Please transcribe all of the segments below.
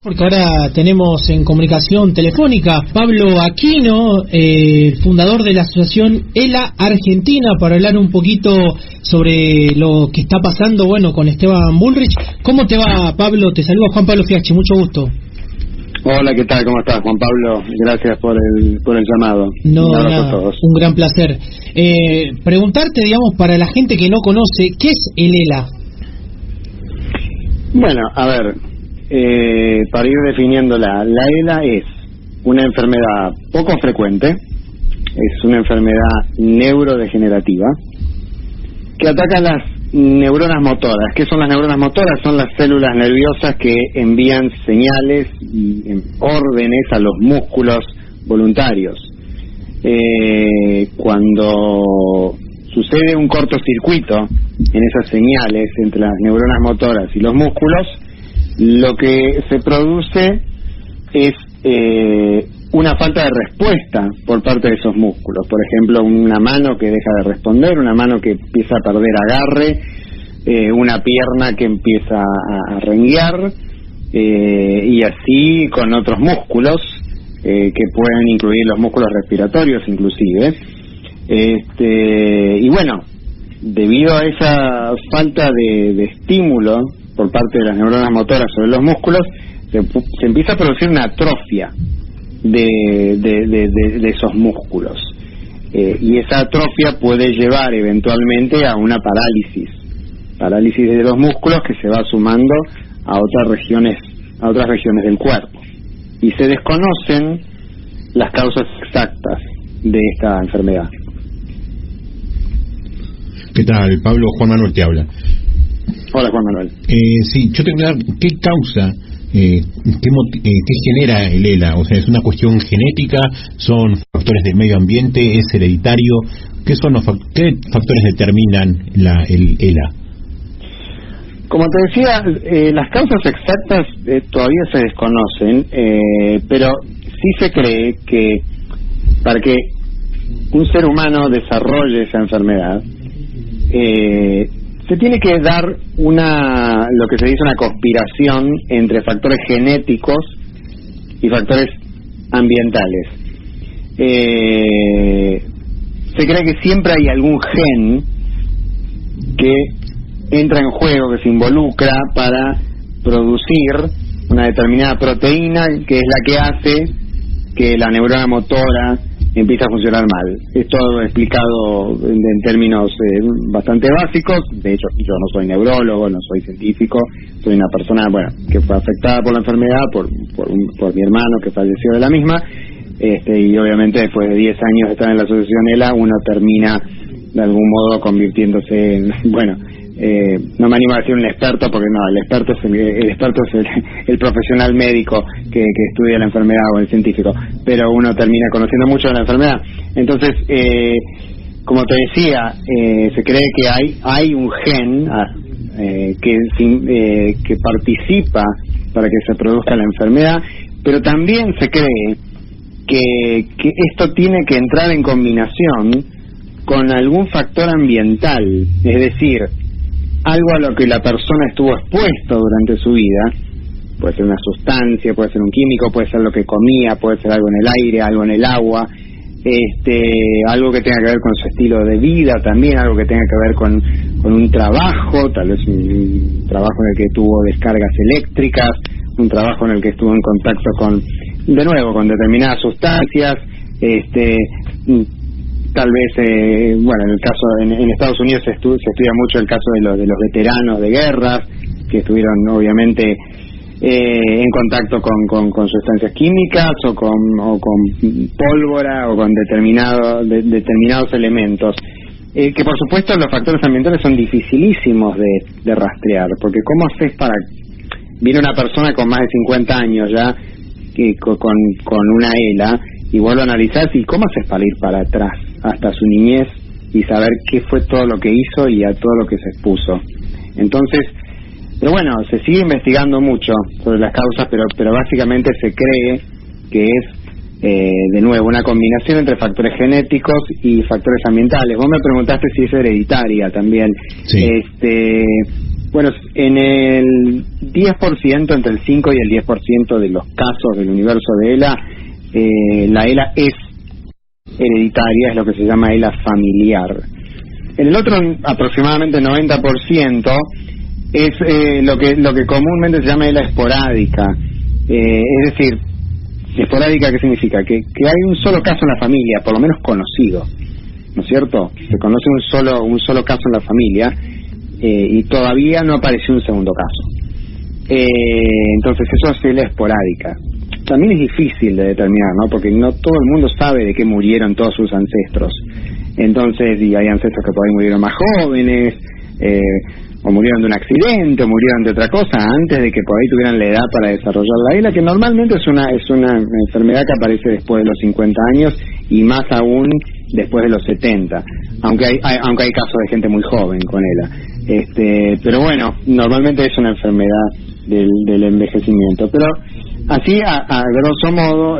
Porque ahora tenemos en comunicación telefónica Pablo Aquino, el fundador de la asociación ELA Argentina, para hablar un poquito sobre lo que está pasando, bueno, con Esteban Bullrich. ¿Cómo te va, Pablo? Te saluda Juan Pablo Fiachi, mucho gusto. Hola, ¿qué tal? ¿Cómo estás, Juan Pablo? Gracias por el llamado. No, nada, un gran placer. Preguntarte, digamos, para la gente que no conoce, ¿qué es el ELA? Bueno, a ver, para ir definiéndola, la ELA es una enfermedad poco frecuente, es una enfermedad neurodegenerativa que ataca las neuronas motoras. ¿Qué son las neuronas motoras? Son las células nerviosas que envían señales y órdenes a los músculos voluntarios. Cuando sucede un cortocircuito en esas señales entre las neuronas motoras y los músculos, lo que se produce es una falta de respuesta por parte de esos músculos. Por ejemplo, una mano que deja de responder, una mano que empieza a perder agarre, una pierna que empieza a renguear, y así con otros músculos que pueden incluir los músculos respiratorios inclusive. Y bueno, debido a esa falta de estímulo por parte de las neuronas motoras sobre los músculos, se empieza a producir una atrofia de esos músculos, y esa atrofia puede llevar eventualmente a una parálisis de los músculos que se va sumando a otras regiones del cuerpo, y se desconocen las causas exactas de esta enfermedad. ¿Qué tal, Pablo? Juan Manuel te habla. Hola, Juan Manuel. Sí, yo te voy a dar qué causa, qué genera el ELA. O sea, ¿es una cuestión genética? ¿Son factores del medio ambiente? ¿Es hereditario? ¿Qué factores determinan el ELA? Como te decía, las causas exactas todavía se desconocen, pero sí se cree que para que un ser humano desarrolle esa enfermedad, se tiene que dar lo que se dice una conspiración entre factores genéticos y factores ambientales. Se cree que siempre hay algún gen que entra en juego, que se involucra para producir una determinada proteína, que es la que hace que la neurona motora empieza a funcionar mal. Esto explicado en términos bastante básicos. De hecho, yo no soy neurólogo, no soy científico, soy una persona, bueno, que fue afectada por la enfermedad por mi hermano que falleció de la misma, y obviamente después de 10 años de estar en la asociación ELA, uno termina de algún modo convirtiéndose en, bueno, no me animo a decir un experto, porque no, el experto es el profesional médico que estudia la enfermedad, o el científico, pero uno termina conociendo mucho de la enfermedad. Entonces, como te decía, se cree que hay un gen que participa para que se produzca la enfermedad, pero también se cree que esto tiene que entrar en combinación con algún factor ambiental, es decir, algo a lo que la persona estuvo expuesto durante su vida. Puede ser una sustancia, puede ser un químico, puede ser lo que comía, puede ser algo en el aire, algo en el agua, algo que tenga que ver con su estilo de vida también, algo que tenga que ver con un trabajo, tal vez un trabajo en el que tuvo descargas eléctricas, un trabajo en el que estuvo en contacto con determinadas sustancias, tal vez, bueno, en el caso en Estados Unidos se estudia mucho el caso de los veteranos de guerras que estuvieron obviamente en contacto con sustancias químicas o con pólvora o con determinados elementos, que por supuesto los factores ambientales son dificilísimos de rastrear, porque ¿cómo haces para... Viene una persona con más de 50 años ya con una ELA, y vuelvo a analizar, ¿y cómo haces para ir para atrás hasta su niñez y saber qué fue todo lo que hizo y a todo lo que se expuso? Entonces, pero bueno, se sigue investigando mucho sobre las causas, pero básicamente se cree que es, de nuevo, una combinación entre factores genéticos y factores ambientales. Vos me preguntaste si es hereditaria también. Sí. Bueno, en el 10%, entre el 5 y el 10% de los casos del universo de ELA, la ELA es hereditaria, es lo que se llama ELA familiar. En el otro, aproximadamente 90%, es lo que comúnmente se llama ELA esporádica. Es decir, esporádica, ¿qué significa? Que hay un solo caso en la familia, por lo menos conocido, ¿no es cierto? Se conoce un solo caso en la familia, y todavía no apareció un segundo caso. Entonces eso es ELA esporádica. También es difícil de determinar, ¿no? Porque no todo el mundo sabe de qué murieron todos sus ancestros. Entonces, y hay ancestros que por ahí murieron más jóvenes, o murieron de un accidente, o murieron de otra cosa, antes de que por ahí tuvieran la edad para desarrollar la ELA, que normalmente es una enfermedad que aparece después de los 50 años, y más aún después de los 70, aunque hay casos de gente muy joven con ELA. Pero bueno, normalmente es una enfermedad del envejecimiento. Pero así, a grosso modo,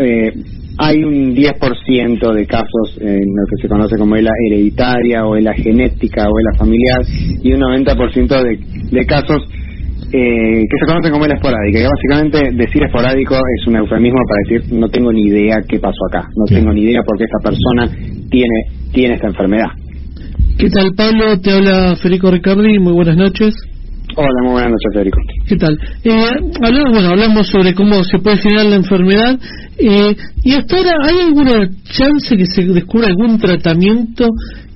hay un 10% de casos en lo que se conoce como ELA hereditaria, o ELA genética, o ELA familiar, y un 90% de casos que se conocen como ELA esporádica, que básicamente decir esporádico es un eufemismo para decir no tengo ni idea qué pasó acá, no tengo ni idea por qué esta persona tiene esta enfermedad. ¿Qué tal, Pablo? Te habla Federico Ricardi, muy buenas noches. Hola, muy buenas noches, Federico. ¿Qué tal? Hablamos sobre cómo se puede generar la enfermedad, y hasta ahora, ¿hay alguna chance que se descubra algún tratamiento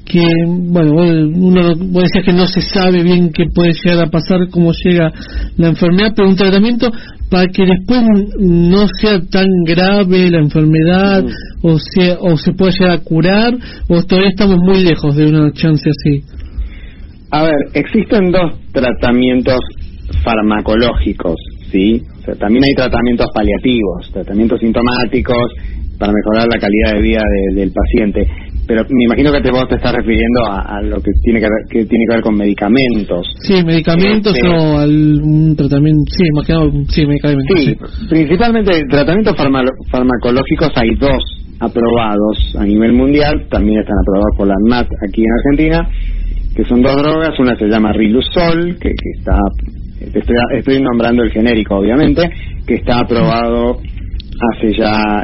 que, bueno, vos decías que no se sabe bien qué puede llegar a pasar, cómo llega la enfermedad, pero un tratamiento para que después no sea tan grave la enfermedad, o se pueda llegar a curar, o todavía estamos muy lejos de una chance así? A ver, existen dos tratamientos farmacológicos, ¿sí? O sea, también hay tratamientos paliativos, tratamientos sintomáticos para mejorar la calidad de vida del paciente. Pero me imagino que vos te estás refiriendo a lo que tiene que ver con medicamentos. Sí, medicamentos o algún tratamiento, sí, más que nada, sí, medicamentos. Sí, principalmente tratamientos farmacológicos hay dos aprobados a nivel mundial, también están aprobados por la ANMAT aquí en Argentina, que son dos drogas. Una se llama Riluzol, que está, estoy nombrando el genérico obviamente, que está aprobado hace ya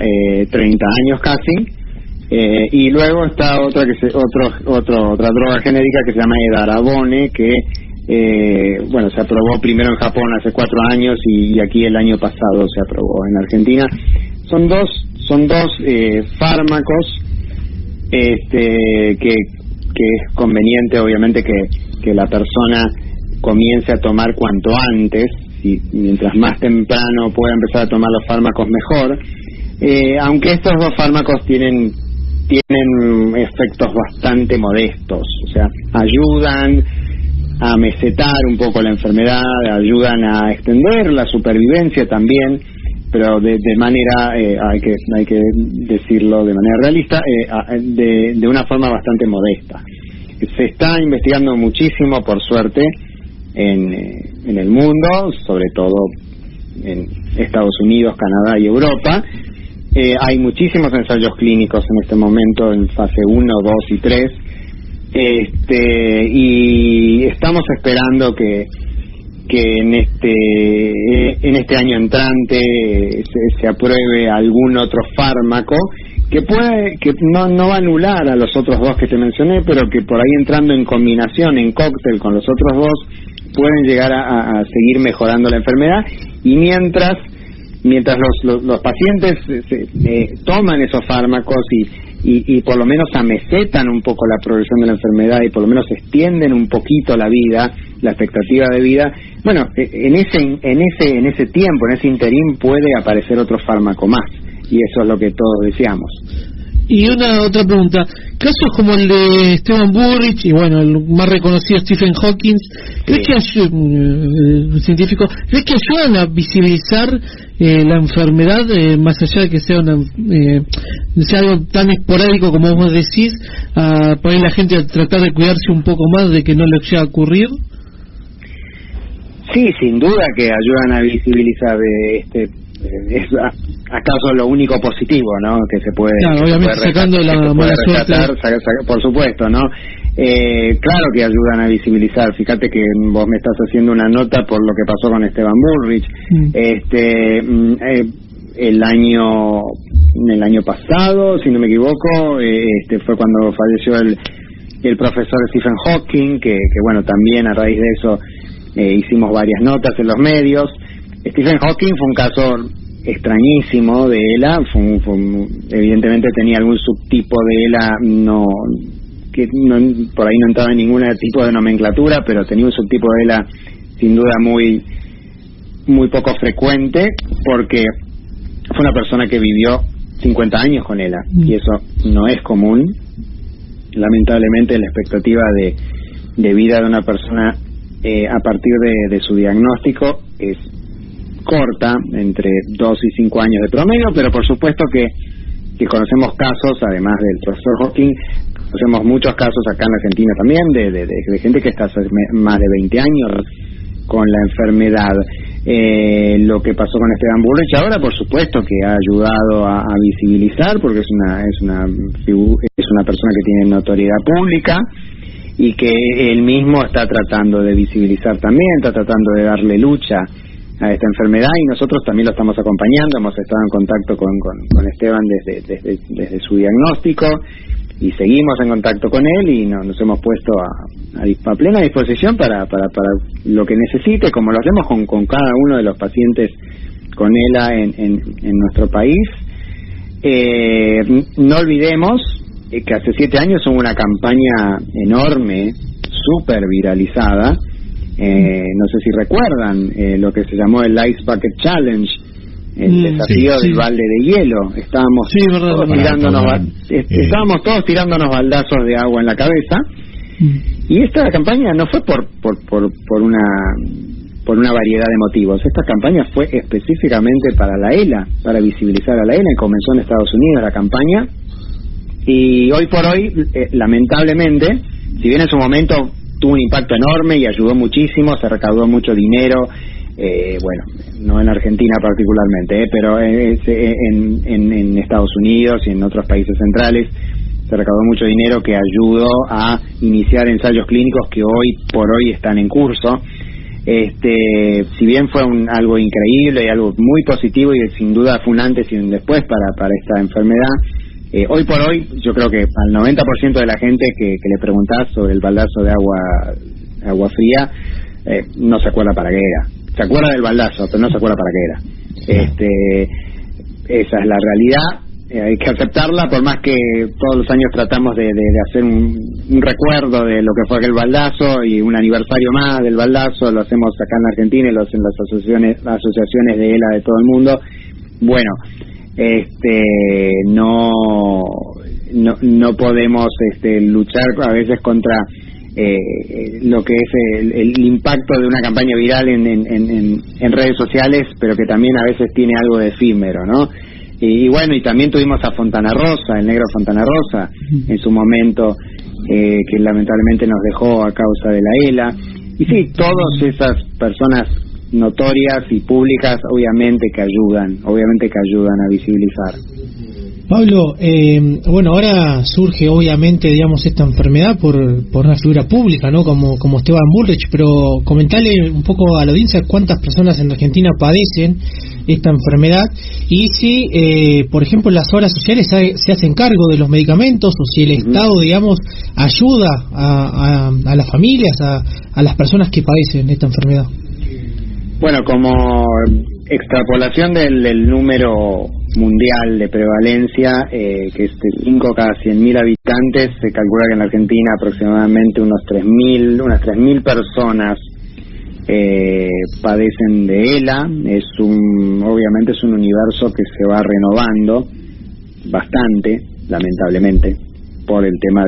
30 años casi. Y luego está otra otra droga genérica que se llama Edarabone, que se aprobó primero en Japón hace 4 años y aquí el año pasado se aprobó en Argentina. Son dos fármacos que es conveniente obviamente que la persona comience a tomar cuanto antes, y mientras más temprano pueda empezar a tomar los fármacos mejor, aunque estos dos fármacos tienen efectos bastante modestos, o sea, ayudan a mesetar un poco la enfermedad, ayudan a extender la supervivencia también, pero de manera, hay que decirlo de manera realista, de una forma bastante modesta. Se está investigando muchísimo, por suerte, en el mundo, sobre todo en Estados Unidos, Canadá y Europa. Hay muchísimos ensayos clínicos en este momento en fase 1, 2 y 3, y estamos esperando que en este año entrante se apruebe algún otro fármaco que no va a anular a los otros dos que te mencioné, pero que por ahí entrando en combinación, en cóctel con los otros dos, pueden llegar a seguir mejorando la enfermedad. Y mientras los pacientes toman esos fármacos y por lo menos amesetan un poco la progresión de la enfermedad y por lo menos extienden un poquito la vida, la expectativa de vida, bueno, en ese tiempo, en ese interín puede aparecer otro fármaco más, y eso es lo que todos deseamos. Y otra pregunta, casos como el de Esteban Burrich y bueno, el más reconocido Stephen Hawking, ¿crees que el científico, crees que ayudan a visibilizar la enfermedad, más allá de que sea sea algo tan esporádico como vos decís, a poner a la gente a tratar de cuidarse un poco más de que no le llegue a ocurrir? Sí, sin duda que ayudan a visibilizar. acaso lo único positivo, ¿no? Que se puede, claro, obviamente sacando la mala suerte, por supuesto, ¿no? Claro que ayudan a visibilizar. Fíjate que vos me estás haciendo una nota por lo que pasó con Esteban Bullrich. El año pasado, si no me equivoco, fue cuando falleció el profesor Stephen Hawking, que bueno, también a raíz de eso hicimos varias notas en los medios. Stephen Hawking fue un caso extrañísimo de ELA, evidentemente tenía algún subtipo de ELA, por ahí no entraba en ningún tipo de nomenclatura, pero tenía un subtipo de ELA sin duda muy poco frecuente, porque fue una persona que vivió 50 años con ELA, y eso no es común. Lamentablemente la expectativa de vida de una persona a partir de su diagnóstico es corta, entre 2 y 5 años de promedio, pero por supuesto que conocemos casos, además del profesor Hawking, conocemos muchos casos acá en Argentina también, de gente que está hace más de 20 años con la enfermedad. Lo que pasó con Esteban Bullrich ahora, por supuesto que ha ayudado a visibilizar, porque es una persona que tiene notoriedad pública y que él mismo está tratando de visibilizar también, está tratando de darle lucha a esta enfermedad, y nosotros también lo estamos acompañando. Hemos estado en contacto con Esteban desde su diagnóstico, y seguimos en contacto con él, y nos hemos puesto a plena disposición para lo que necesite, como lo hacemos con cada uno de los pacientes con ELA en nuestro país. No olvidemos que hace 7 años hubo una campaña enorme, súper viralizada, no sé si recuerdan, lo que se llamó el Ice Bucket Challenge, el desafío del balde de hielo. Estábamos todos tirándonos baldazos de agua en la cabeza, y esta campaña no fue por una variedad de motivos. Esta campaña fue específicamente para la ELA, para visibilizar a la ELA, y comenzó en Estados Unidos la campaña, y hoy por hoy, lamentablemente, si bien en su momento tuvo un impacto enorme y ayudó muchísimo, se recaudó mucho dinero, no en Argentina particularmente, pero en Estados Unidos y en otros países centrales se recaudó mucho dinero que ayudó a iniciar ensayos clínicos que hoy por hoy están en curso. Si bien fue algo increíble y algo muy positivo, y sin duda fue un antes y un después para esta enfermedad, hoy por hoy yo creo que al 90% de la gente que le preguntás sobre el baldazo de agua fría, no se acuerda para qué era. Se acuerda del baldazo, pero no se acuerda para qué era. Esa es la realidad, hay que aceptarla, por más que todos los años tratamos de hacer un recuerdo de lo que fue aquel baldazo y un aniversario más del baldazo. Lo hacemos acá en Argentina y lo hacen las asociaciones de ELA de todo el mundo. Bueno, no podemos luchar a veces contra lo que es el impacto de una campaña viral en redes sociales, pero que también a veces tiene algo de efímero, ¿no? Y bueno, y también tuvimos a Fontana Rosa, el negro Fontana Rosa, en su momento, que lamentablemente nos dejó a causa de la ELA. Y sí, todas esas personas notorias y públicas obviamente que ayudan a visibilizar. Pablo, bueno, ahora surge obviamente, digamos, esta enfermedad por una figura pública, ¿no? Como Esteban Bullrich, pero comentale un poco a la audiencia cuántas personas en Argentina padecen esta enfermedad, y si, por ejemplo, las obras sociales se hacen cargo de los medicamentos, o si el Estado, digamos, ayuda a las familias, a las personas que padecen esta enfermedad. Bueno, como extrapolación del número mundial de prevalencia, que es de 5 cada 100.000 habitantes, se calcula que en la Argentina aproximadamente unas 3.000 personas padecen de ELA. Obviamente es un universo que se va renovando bastante, lamentablemente, por el tema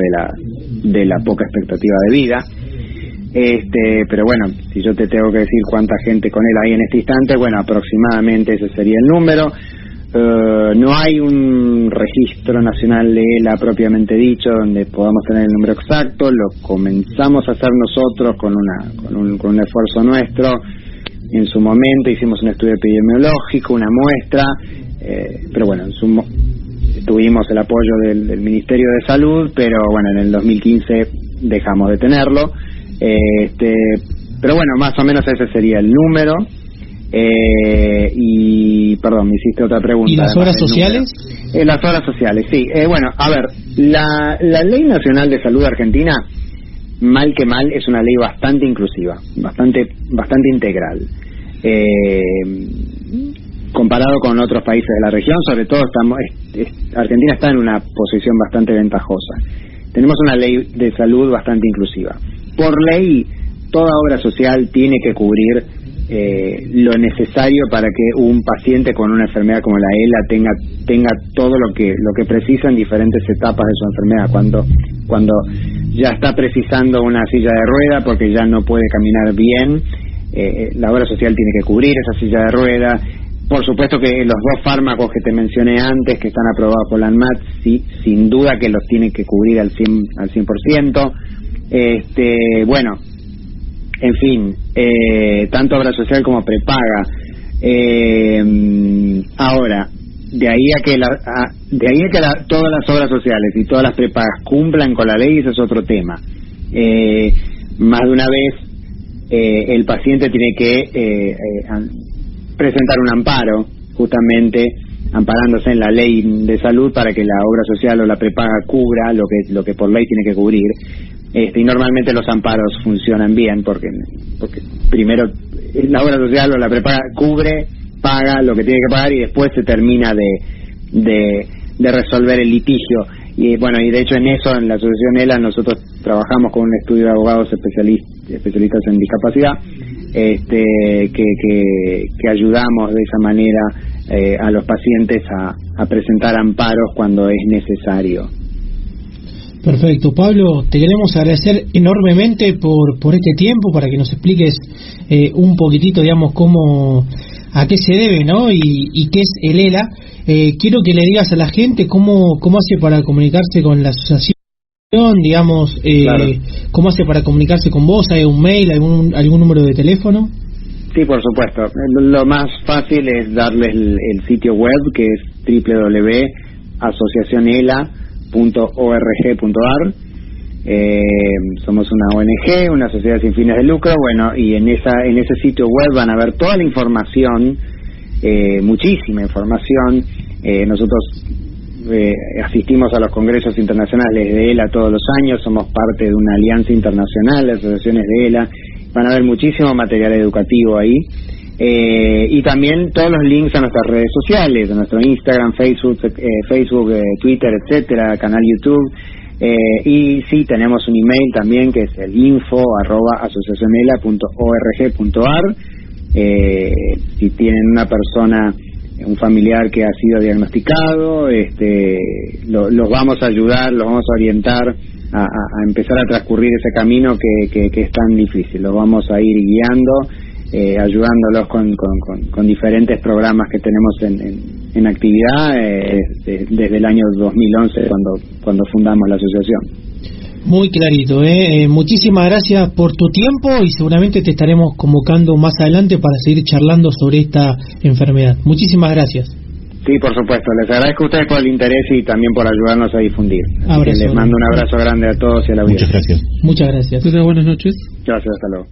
de la poca expectativa de vida. Pero bueno, si yo te tengo que decir cuánta gente con ELA hay en este instante, bueno, aproximadamente ese sería el número. No hay un registro nacional de ELA propiamente dicho donde podamos tener el número exacto. Lo comenzamos a hacer nosotros con un esfuerzo nuestro, en su momento hicimos un estudio epidemiológico, una muestra, pero bueno, tuvimos el apoyo del Ministerio de Salud, pero bueno, en el 2015 dejamos de tenerlo. Pero bueno, más o menos ese sería el número. Y perdón, me hiciste otra pregunta. ¿Y las obras sociales? Las obras sociales, sí. Bueno, a ver, la Ley Nacional de Salud Argentina, mal que mal, es una ley bastante inclusiva, bastante integral. Comparado con otros países de la región, sobre todo Argentina está en una posición bastante ventajosa. Tenemos una ley de salud bastante inclusiva. Por ley, toda obra social tiene que cubrir lo necesario para que un paciente con una enfermedad como la ELA tenga todo lo que precisa en diferentes etapas de su enfermedad. Cuando ya está precisando una silla de rueda porque ya no puede caminar bien, la obra social tiene que cubrir esa silla de rueda. Por supuesto que los 2 fármacos que te mencioné antes, que están aprobados por la ANMAT, sí, sin duda que los tiene que cubrir al 100%. Bueno, en fin, tanto obra social como prepaga. Ahora, de ahí a que todas las obras sociales y todas las prepagas cumplan con la ley, eso es otro tema. Más de una vez el paciente tiene que presentar un amparo, justamente amparándose en la ley de salud para que la obra social o la prepaga cubra lo que por ley tiene que cubrir. Y normalmente los amparos funcionan bien porque primero la obra social o la prepaga cubre, paga lo que tiene que pagar y después se termina de resolver el litigio. Y bueno, y de hecho en eso, en la asociación ELA, nosotros trabajamos con un estudio de abogados especialistas en discapacidad, que ayudamos de esa manera a los pacientes a presentar amparos cuando es necesario. Perfecto, Pablo, te queremos agradecer enormemente por este tiempo, para que nos expliques un poquitito, digamos, a qué se debe, ¿no? Y qué es el ELA. Quiero que le digas a la gente cómo hace para comunicarse con la asociación, digamos, claro. Cómo hace para comunicarse con vos. ¿Hay un mail, algún número de teléfono? Sí, por supuesto. Lo más fácil es darles el sitio web, que es www.asociacionela.org.ar. Somos una ONG, una sociedad sin fines de lucro. Bueno, y en ese sitio web van a ver toda la información, muchísima información. Nosotros asistimos a los congresos internacionales de ELA todos los años, somos parte de una alianza internacional de asociaciones de ELA. Van a ver muchísimo material educativo ahí, y también todos los links a nuestras redes sociales, a nuestro Instagram, Facebook, Twitter, etcétera, canal YouTube. Y sí, tenemos un email también, que es el info@asociacionela.org.ar. Si tienen una persona, un familiar que ha sido diagnosticado, los vamos a ayudar, los vamos a orientar a empezar a transcurrir ese camino que es tan difícil. Los vamos a ir guiando, ayudándolos con diferentes programas que tenemos en actividad desde el año 2011, cuando fundamos la asociación. Muy clarito, muchísimas gracias por tu tiempo, y seguramente te estaremos convocando más adelante para seguir charlando sobre esta enfermedad. Muchísimas gracias. Sí, por supuesto. Les agradezco a ustedes por el interés y también por ayudarnos a difundir. Así que les mando un abrazo grande a todos y a la audiencia. Muchas gracias. Muchas gracias. Buenas noches. Gracias, hasta luego.